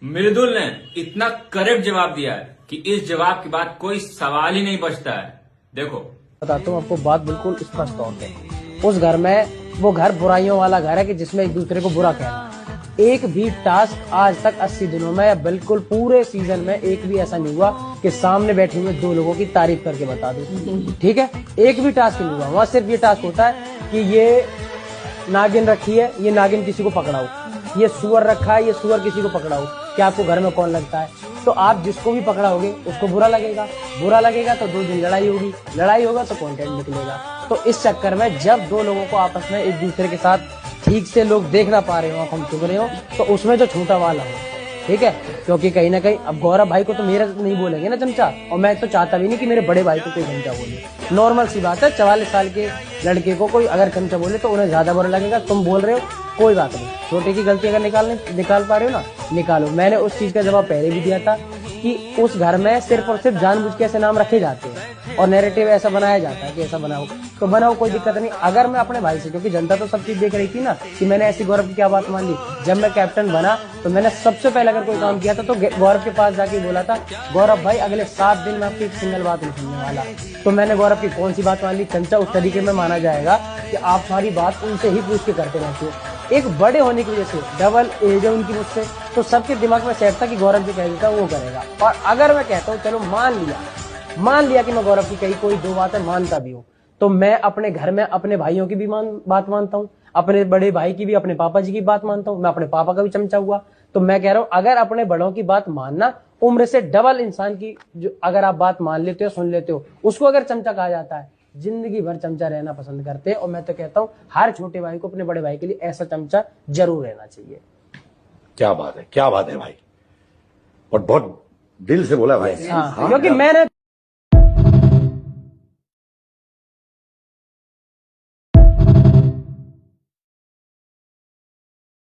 मृदुल ने इतना करेक्ट जवाब दिया है कि इस जवाब के बाद कोई सवाल ही नहीं बचता है। देखो बताता हूँ आपको बात बिल्कुल स्पष्ट तौर पे। उस घर में वो घर बुराइयों वाला घर है कि जिसमें एक दूसरे को बुरा कहना। एक भी टास्क आज तक 80 दिनों में या बिल्कुल पूरे सीजन में एक भी ऐसा नहीं हुआ कि सामने बैठे हुए दो लोगों की तारीफ करके बता दूं। ठीक है, एक भी टास्क नहीं हुआ। वहां सिर्फ ये टास्क होता है कि ये नागिन रखी है, ये नागिन किसी को पकड़ाओ, ये सुअर रखा है, ये सुअर किसी को पकड़ाओ। क्या आपको घर में कौन लगता है? तो आप जिसको भी पकड़ाओगे उसको बुरा लगेगा तो 2 दिन लड़ाई होगी, लड़ाई होगा तो कंटेंट निकलेगा। तो इस चक्कर में जब दो लोगों को आपस में एक दूसरे के साथ ठीक से लोग देख ना पा रहे हो, हम चुभ रहे हो, तो उसमें जो छोटा वाला हो, ठीक है, क्योंकि कहीं ना कहीं अब गौरव भाई को तो मेरा नहीं बोलेंगे ना चमचा, और मैं तो चाहता भी नहीं कि मेरे बड़े भाई को कोई चमचा बोले। नॉर्मल सी बात है, 44 साल के लड़के को कोई अगर चमचा बोले तो उन्हें ज्यादा बुरा लगेगा। तुम बोल रहे हो कोई बात नहीं, छोटे की गलती अगर निकाल पा रहे हो ना, निकालो। मैंने उस चीज का जवाब पहले भी दिया था कि उस घर में सिर्फ और सिर्फ जानबूझ के ऐसे नाम रखे जाते हैं और नैरेटिव ऐसा बनाया जाता है कि ऐसा बनाओ, तो बनाओ, कोई दिक्कत नहीं। अगर मैं अपने भाई से, क्योंकि जनता तो सब चीज देख रही थी ना कि मैंने ऐसी गौरव की क्या बात मान ली। जब मैं कैप्टन बना तो मैंने सबसे पहले अगर कोई काम किया था तो गौरव के पास जाके बोला था, गौरव भाई अगले 7 दिन में आपकी एक सिंगल बात नहीं सुनने वाला। तो मैंने गौरव की कौन सी बात मान ली? चमचा उस तरीके में माना जाएगा कि आप सारी बात उनसे ही पूछ के करते रहते हो। एक बड़े होने की वजह से, डबल एज है उनकी मुझसे, तो सबके दिमाग में सेट था कि गौरव जो कह देता वो करेगा। और अगर मैं कहता हूँ चलो मान लिया कि मैं गौरव की कही कोई 2 बातें मानता भी हूँ, तो मैं अपने घर में अपने भाइयों की भी बात मानता हूँ, अपने बड़े भाई की भी, अपने पापा जी की बात मानता हूँ। मैं अपने पापा का भी चमचा हुआ, तो मैं कह रहा हूँ अगर अपने बड़ों की बात मानना, उम्र से डबल इंसान की जो अगर आप बात मान लेते हो, सुन लेते हो, उसको अगर चमचा कहा जाता है। जिंदगी भर चमचा रहना पसंद करते हैं, और मैं तो कहता हूँ हर छोटे भाई को अपने बड़े भाई के लिए ऐसा चमचा जरूर रहना चाहिए। क्या बात है भाई, और बहुत दिल से बोला भाई। हाँ, क्योंकि मैंने